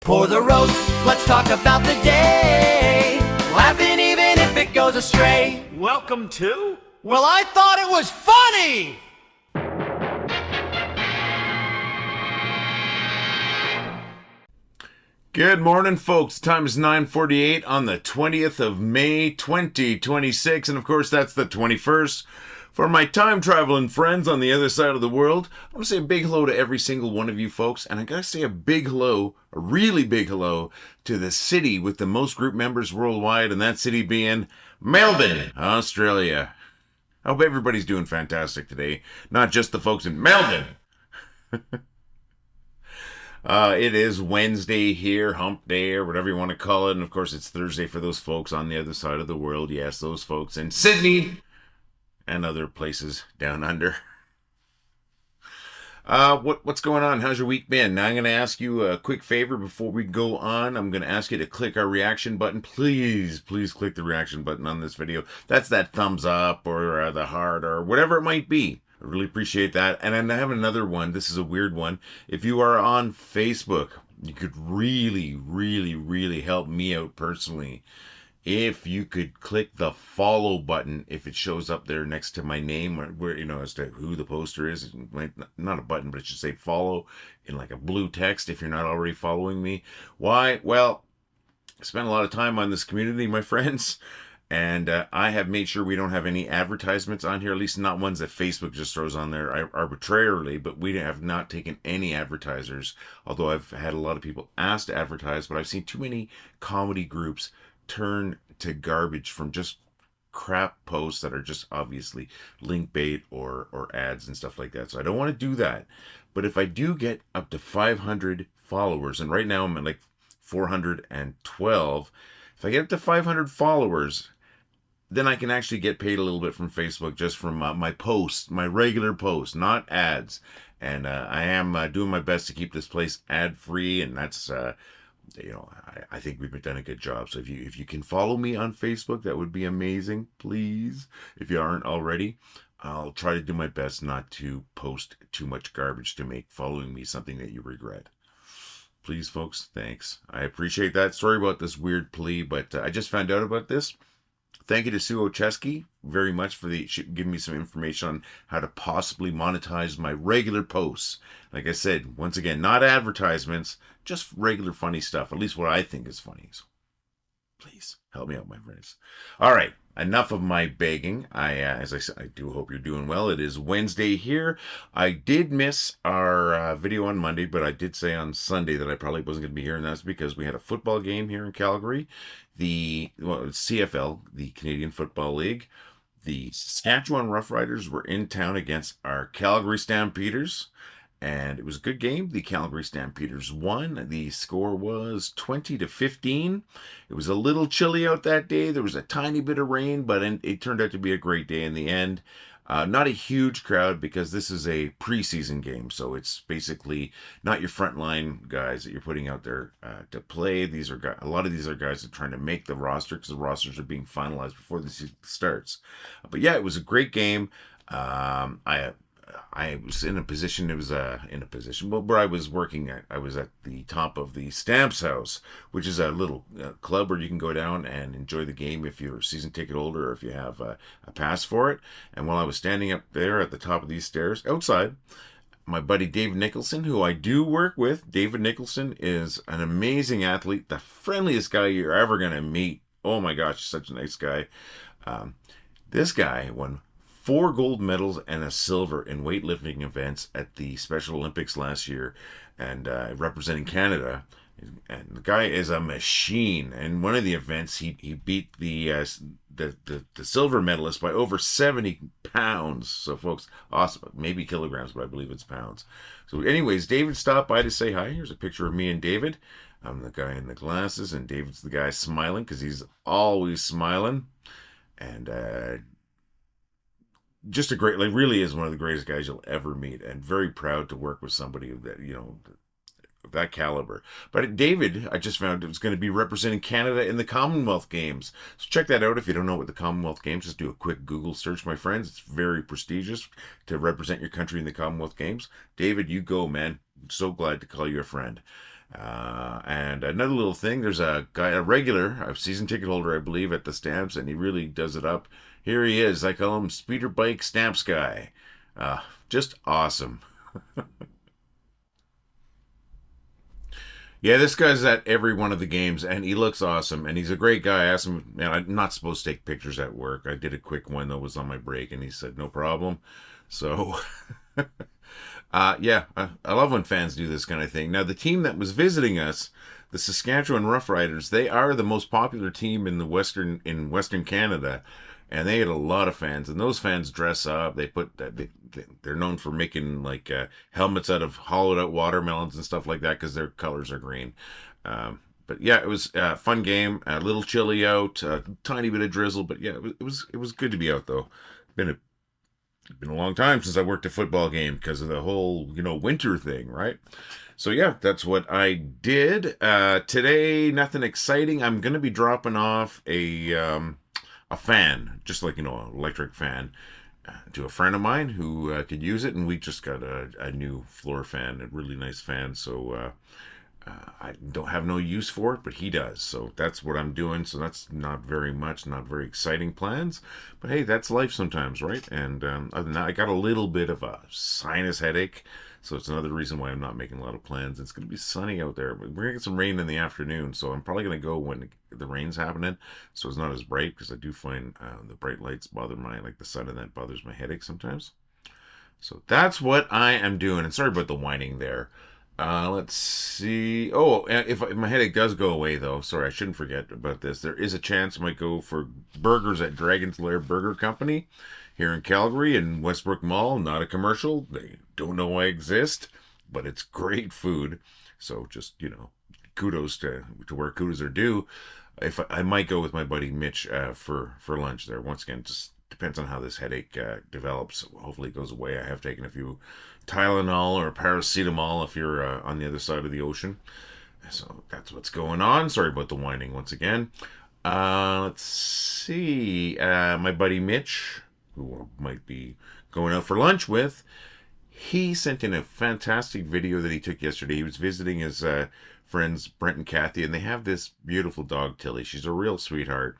Pour the roast, let's talk about the day. Laughing even if it goes astray. Welcome to? Well, I thought it was funny! Good morning, folks. Time is 9:48 on the 20th of May, 2026. And of course, that's the 21st. For my time-traveling friends on the other side of the world, I want to say a big hello to every single one of you folks. And I got to say a big hello, a really big hello, to the city with the most group members worldwide, and that city being Melbourne, Australia. I hope everybody's doing fantastic today. Not just the folks in Melbourne. It is Wednesday here, hump day, or whatever you want to call it. And of course, it's Thursday for those folks on the other side of the world. Yes, those folks in Sydney and other places down under. What's going on? How's your week been? Now I'm going to ask you a quick favor before we go on. I'm going to ask you to click our reaction button. Please click the reaction button on this video. That's that thumbs up or the heart or whatever it might be. I really appreciate that. And I have another one. This is a weird one. If you are on Facebook, you could really help me out personally if you could click the follow button if it shows up there next to my name, where you know, as to who the poster is. Not a button, but it should say follow in like a blue text if you're not already following me. Why? Well, I spend a lot of time on this community, my friends. And I have made sure we don't have any advertisements on here, at least not ones that Facebook just throws on there arbitrarily, but we have not taken any advertisers, although I've had a lot of people ask to advertise, but I've seen too many comedy groups turn to garbage from just crap posts that are just obviously link bait or ads and stuff like that. So I don't want to do that. But if I do get up to 500 followers, and right now I'm at like 412, if I get up to 500 followers, then I can actually get paid a little bit from Facebook just from my posts, my regular posts, not ads. And I am doing my best to keep this place ad-free, and that's, I think we've done a good job. So if you can follow me on Facebook, that would be amazing, please. If you aren't already, I'll try to do my best not to post too much garbage to make following me something that you regret. Please, folks, thanks. I appreciate that. Sorry about this weird plea, but I just found out about this. Thank you to Sue Ocheski very much for giving me some information on how to possibly monetize my regular posts. Like I said, once again, not advertisements, just regular funny stuff, at least what I think is funny. So please help me out, my friends. All right, enough of my begging. As I said, I do hope you're doing well. It is Wednesday here. I did miss our video on Monday, but I did say on Sunday that I probably wasn't going to be here, and that's because we had a football game here in Calgary. CFL, the Canadian Football League. The Saskatchewan Rough Riders were in town against our Calgary Stampeders, and it was a good game. The Calgary Stampeders won. The score was 20-15. It was a little chilly out that day. There was a tiny bit of rain, but it turned out to be a great day in the end. Not a huge crowd because this is a preseason game, so it's basically not your frontline guys that you're putting out there to play. A lot of these are guys that are trying to make the roster because the rosters are being finalized before the season starts. But yeah, it was a great game. I was in a position, where I was working at. I was at the top of the Stamps House, which is a little club where you can go down and enjoy the game if you're a season ticket holder or if you have a pass for it. And while I was standing up there at the top of these stairs, outside, my buddy David Nicholson, who I do work with. David Nicholson is an amazing athlete, the friendliest guy you're ever going to meet. Oh my gosh, such a nice guy. This guy won 4 gold medals and a silver in weightlifting events at the Special Olympics last year, and representing Canada. And the guy is a machine. And one of the events, he beat the silver medalist by over 70 pounds. So, folks, awesome. Maybe kilograms, but I believe it's pounds. So, anyways, David stopped by to say hi. Here's a picture of me and David. I'm the guy in the glasses, and David's the guy smiling because he's always smiling. And just really is one of the greatest guys you'll ever meet, and very proud to work with somebody that, of that caliber. But David, I just found, it was going to be representing Canada in the Commonwealth Games. So check that out if you don't know what the Commonwealth Games. Just do a quick Google search, my friends. It's very prestigious to represent your country in the Commonwealth Games. David, you go, man. I'm so glad to call you a friend. And another little thing, there's a guy, a regular, a season ticket holder, I believe, at the Stamps, and he really does it up. Here he is. I call him Speeder Bike Stamps Guy. Just awesome. Yeah, this guy's at every one of the games, and he looks awesome, and he's a great guy. I asked him, man, I'm not supposed to take pictures at work. I did a quick one that was on my break, and he said, no problem. So, yeah, I love when fans do this kind of thing. Now, the team that was visiting us, the Saskatchewan Rough Riders, they are the most popular team in Western Canada, and they had a lot of fans. And those fans dress up. They're known for making like helmets out of hollowed out watermelons and stuff like that because their colors are green. But yeah, it was a fun game. A little chilly out, a tiny bit of drizzle, but yeah, it was good to be out though. Been a long time since I worked a football game because of the whole, winter thing, right? So yeah, that's what I did. Today, nothing exciting. I'm gonna be dropping off a fan, just like, an electric fan, to a friend of mine who could use it, and we just got a new floor fan, a really nice fan. So I don't have no use for it, but he does. So that's what I'm doing. So that's not very much, not very exciting plans. But hey, that's life sometimes, right? And other than that, I got a little bit of a sinus headache. So it's another reason why I'm not making a lot of plans. It's going to be sunny out there. We're going to get some rain in the afternoon. So I'm probably going to go when the rain's happening. So it's not as bright because I do find the bright lights bother like the sun, and that bothers my headache sometimes. So that's what I am doing. And sorry about the whining there. Let's see. Oh, if my headache does go away, though, sorry, I shouldn't forget about this. There is a chance I might go for burgers at Dragon's Lair Burger Company here in Calgary in Westbrook Mall. Not a commercial. They don't know I exist, but it's great food. So just, kudos to where kudos are due. If I might go with my buddy Mitch for lunch there. Once again, just depends on how this headache develops. Hopefully it goes away. I have taken a few Tylenol or paracetamol if you're on the other side of the ocean. So that's what's going on. Sorry about the whining once again. Let's see. My buddy Mitch, who I might be going out for lunch with, he sent in a fantastic video that he took yesterday. He was visiting his friends Brent and Kathy, and they have this beautiful dog, Tilly. She's a real sweetheart.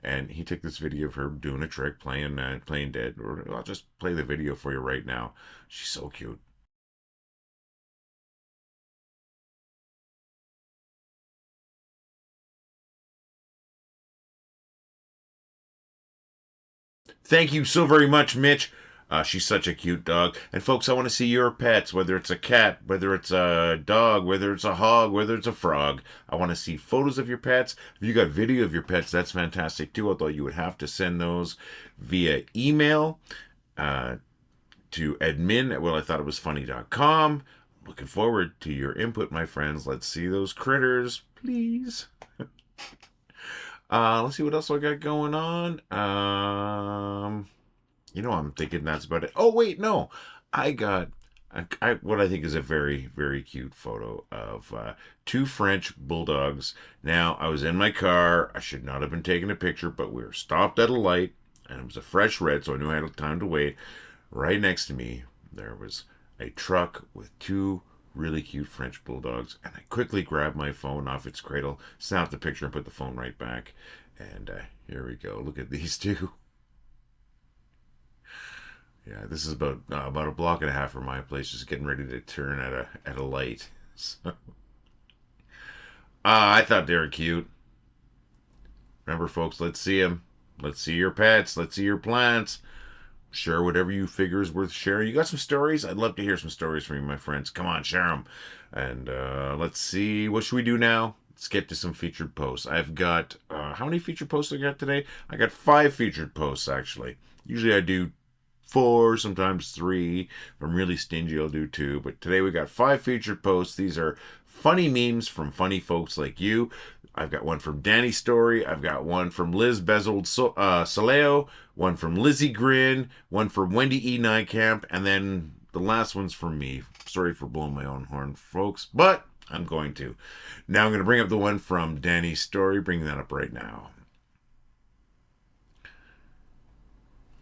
And he took this video of her doing a trick, playing dead. Or I'll just play the video for you right now. She's so cute. Thank you so very much, Mitch. She's such a cute dog. And folks, I want to see your pets, whether it's a cat, whether it's a dog, whether it's a hog, whether it's a frog. I want to see photos of your pets. If you got video of your pets, that's fantastic too, although you would have to send those via email to admin@wellithoughitwasfunny.com. Looking forward to your input, my friends. Let's see those critters, please. Let's see what else I got going on. I'm thinking that's about it. Oh, wait, no. I got what I think is a very, very cute photo of two French bulldogs. Now, I was in my car. I should not have been taking a picture, but we were stopped at a light, and it was a fresh red, so I knew I had time to wait. Right next to me, there was a truck with two really cute French bulldogs, and I quickly grabbed my phone off its cradle, snapped the picture, and put the phone right back. And here we go. Look at these two. Yeah, this is about a block and a half from my place, just getting ready to turn at a light. So, I thought they were cute. Remember, folks, let's see them. Let's see your pets. Let's see your plants. Share whatever you figure is worth sharing. You got some stories? I'd love to hear some stories from you, my friends. Come on, share them. And let's see. What should we do now? Let's get to some featured posts. I've got, how many featured posts I got today? I got 5 featured posts, actually. Usually I do 4, sometimes 3. If I'm really stingy, I'll do 2. But today we got 5 featured posts. These are funny memes from funny folks like you. I've got one from Danny Story. I've got one from Liz Bezold Soleo. One from Lizzie Grin. One from Wendy E. Nykamp. And then the last one's from me. Sorry for blowing my own horn, folks. But I'm going to. Now I'm going to bring up the one from Danny Story. Bring that up right now.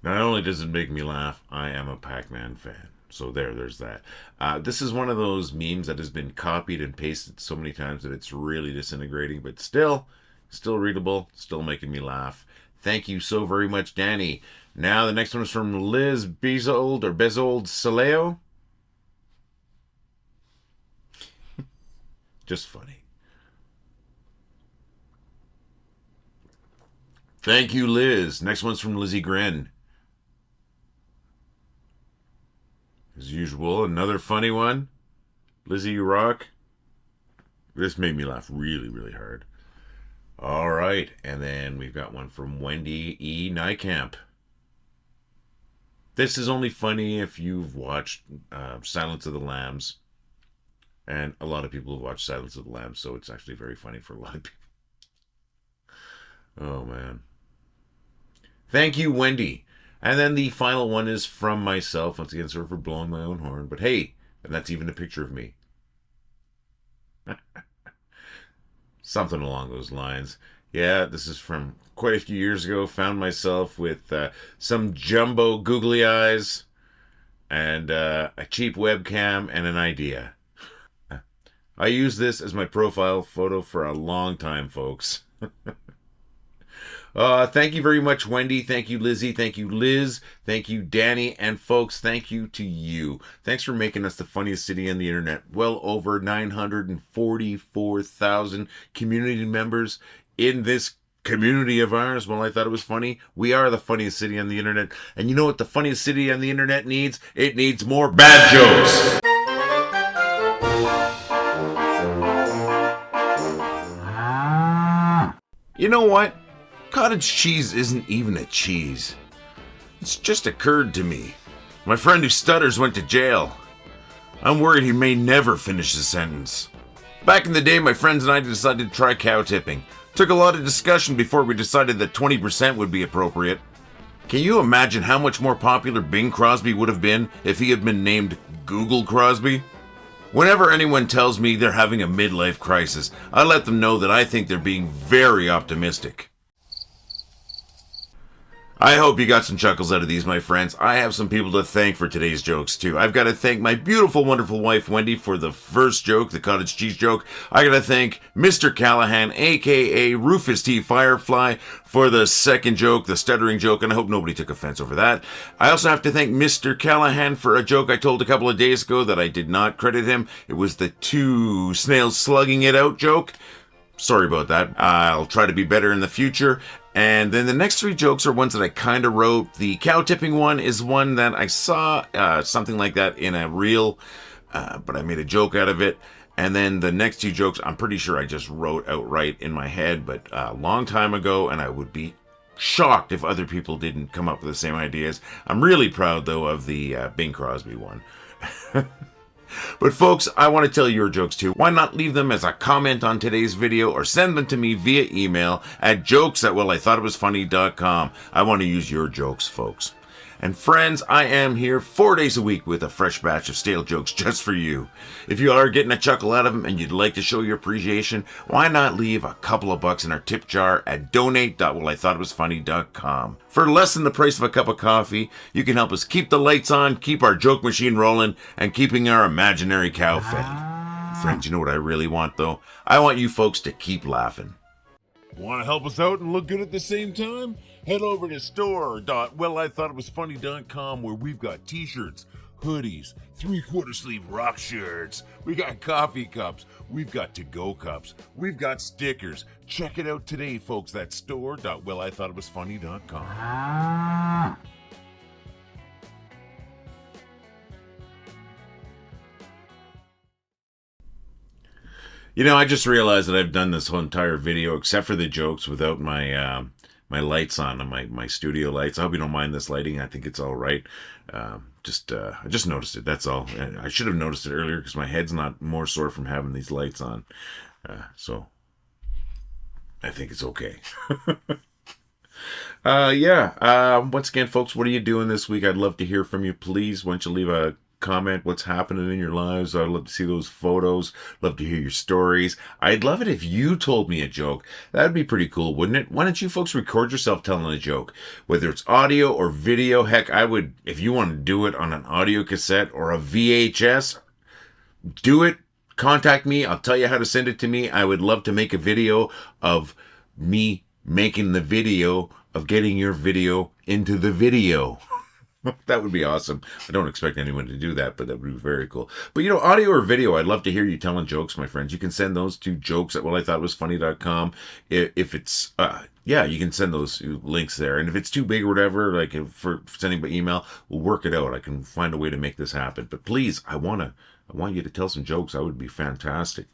Not only does it make me laugh, I am a Pac-Man fan. So there's that. This is one of those memes that has been copied and pasted so many times that it's really disintegrating, but still readable, still making me laugh. Thank you so very much, Danny. Now the next one is from Liz Bezold Saleo. Just funny. Thank you, Liz. Next one's from Lizzie Gren. As usual, another funny one. Lizzie, you rock. This made me laugh really, really hard. All right, and then we've got one from Wendy E. Nykamp. This is only funny if you've watched Silence of the Lambs. And a lot of people have watched Silence of the Lambs, so it's actually very funny for a lot of people. Oh, man. Thank you, Wendy. And then the final one is from myself. Once again, sorry for blowing my own horn. But hey, and that's even a picture of me. Something along those lines. Yeah, this is from quite a few years ago. Found myself with some jumbo googly eyes and a cheap webcam and an idea. I used this as my profile photo for a long time, folks. Thank you very much, Wendy. Thank you, Lizzie. Thank you, Liz. Thank you, Danny. And folks, thank you to you. Thanks for making us the funniest city on the internet. Well over 944,000 community members in this community of ours. Well, I thought it was funny. We are the funniest city on the internet. And you know what the funniest city on the internet needs? It needs more bad jokes. You know what? Cottage cheese isn't even a cheese. It's just occurred to me. My friend who stutters went to jail. I'm worried he may never finish his sentence. Back in the day, my friends and I decided to try cow tipping. Took a lot of discussion before we decided that 20% would be appropriate. Can you imagine how much more popular Bing Crosby would have been if he had been named Google Crosby? Whenever anyone tells me they're having a midlife crisis, I let them know that I think they're being very optimistic. I hope you got some chuckles out of these, my friends. I have some people to thank for today's jokes, too. I've got to thank my beautiful, wonderful wife, Wendy, for the first joke, the cottage cheese joke. I got to thank Mr. Callahan, a.k.a. Rufus T. Firefly, for the second joke, the stuttering joke, and I hope nobody took offense over that. I also have to thank Mr. Callahan for a joke I told a couple of days ago that I did not credit him. It was the two snails slugging it out joke. Sorry about that. I'll try to be better in the future. And then the next three jokes are ones that I kind of wrote. The cow tipping one is one that I saw something like that in a reel, but I made a joke out of it. And then the next two jokes, I'm pretty sure I just wrote outright in my head, but a long time ago, and I would be shocked if other people didn't come up with the same ideas. I'm really proud, though, of the Bing Crosby one. But folks, I want to tell your jokes too. Why not leave them as a comment on today's video or send them to me via email at jokes@wellithoughitwasfunny.com. I want to use your jokes, folks. And friends, I am here 4 days a week with a fresh batch of stale jokes just for you. If you are getting a chuckle out of them and you'd like to show your appreciation, why not leave a couple of bucks in our tip jar at donate.wellithoughitwasfunny.com. For less than the price of a cup of coffee, you can help us keep the lights on, keep our joke machine rolling, and keeping our imaginary cow fed. Friends, you know what I really want, though? I want you folks to keep laughing. Want to help us out and look good at the same time? Head over to store.wellithoughitwasfunny.com where we've got t-shirts, hoodies, 3/4 sleeve rock shirts. We got coffee cups. We've got to-go cups. We've got stickers. Check it out today, folks. That's store.wellithoughitwasfunny.com. You know, I just realized that I've done this whole entire video, except for the jokes, without my my lights on, my studio lights. I hope you don't mind this lighting. I think it's all right. I just noticed it. That's all. I should have noticed it earlier because my head's not more sore from having these lights on. So I think it's okay. Once again, folks, what are you doing this week? I'd love to hear from you. Please, why don't you leave a comment what's happening in your lives. I'd love to see those photos. Love to hear your stories. I'd love it if you told me a joke. That'd be pretty cool, wouldn't it? Why don't you folks record yourself telling a joke? Whether it's audio or video, heck, I would, if you want to do it on an audio cassette or a VHS, do it. Contact me. I'll tell you how to send it to me. I would love to make a video of me making the video of getting your video into the video. That would be awesome. I don't expect anyone to do that, but that would be very cool. But, audio or video, I'd love to hear you telling jokes, my friends. You can send those to jokes@whatithought.was funny.com. If it's, you can send those links there. And if it's too big or whatever, like for sending by email, we'll work it out. I can find a way to make this happen. But please, I want you to tell some jokes. That would be fantastic.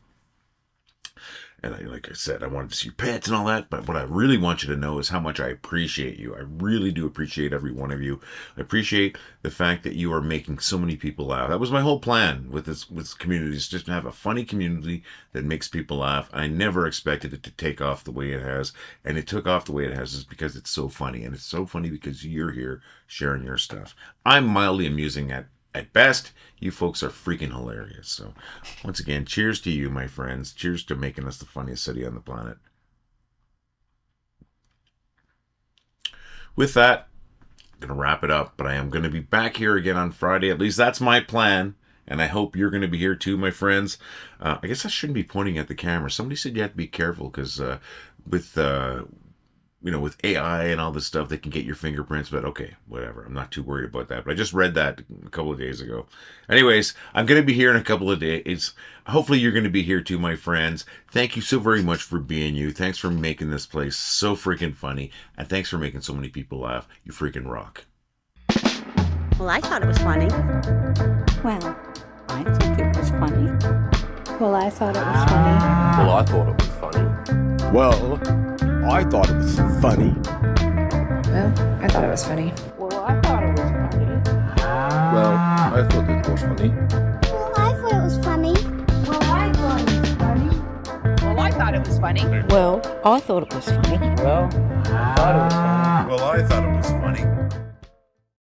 And like I said, I wanted to see your pets and all that, but what I really want you to know is how much I appreciate you. I really do appreciate every one of you. I appreciate the fact that you are making so many people laugh. That was my whole plan with this community, is just to have a funny community that makes people laugh. I never expected it to take off the way it has, and it took off the way it has is because it's so funny, and it's so funny because you're here sharing your stuff. I'm mildly amusing at best. You folks are freaking hilarious. So once again, cheers to you, my friends. Cheers to making us the funniest city on the planet. With that, I'm going to wrap it up, but I am going to be back here again on Friday. At least that's my plan. And I hope you're going to be here too, my friends. I guess I shouldn't be pointing at the camera. Somebody said you have to be careful because with AI and all this stuff, they can get your fingerprints, but okay, whatever. I'm not too worried about that, but I just read that a couple of days ago. Anyways, I'm going to be here in a couple of days. Hopefully you're going to be here too, my friends. Thank you so very much for being you. Thanks for making this place so freaking funny, and thanks for making so many people laugh. You freaking rock. Well, I thought it was funny. Well, I think it was funny. Well, I thought it was funny. Well, I thought it was funny. Well, I thought it was funny. Well, I thought it was funny. Well, I thought it was funny. Well, I thought it was funny. Well, I thought it was funny. Well, I thought it was funny. Well, I thought it was funny. Well, I thought it was funny. Well, I thought it was funny. Well, I thought it was funny.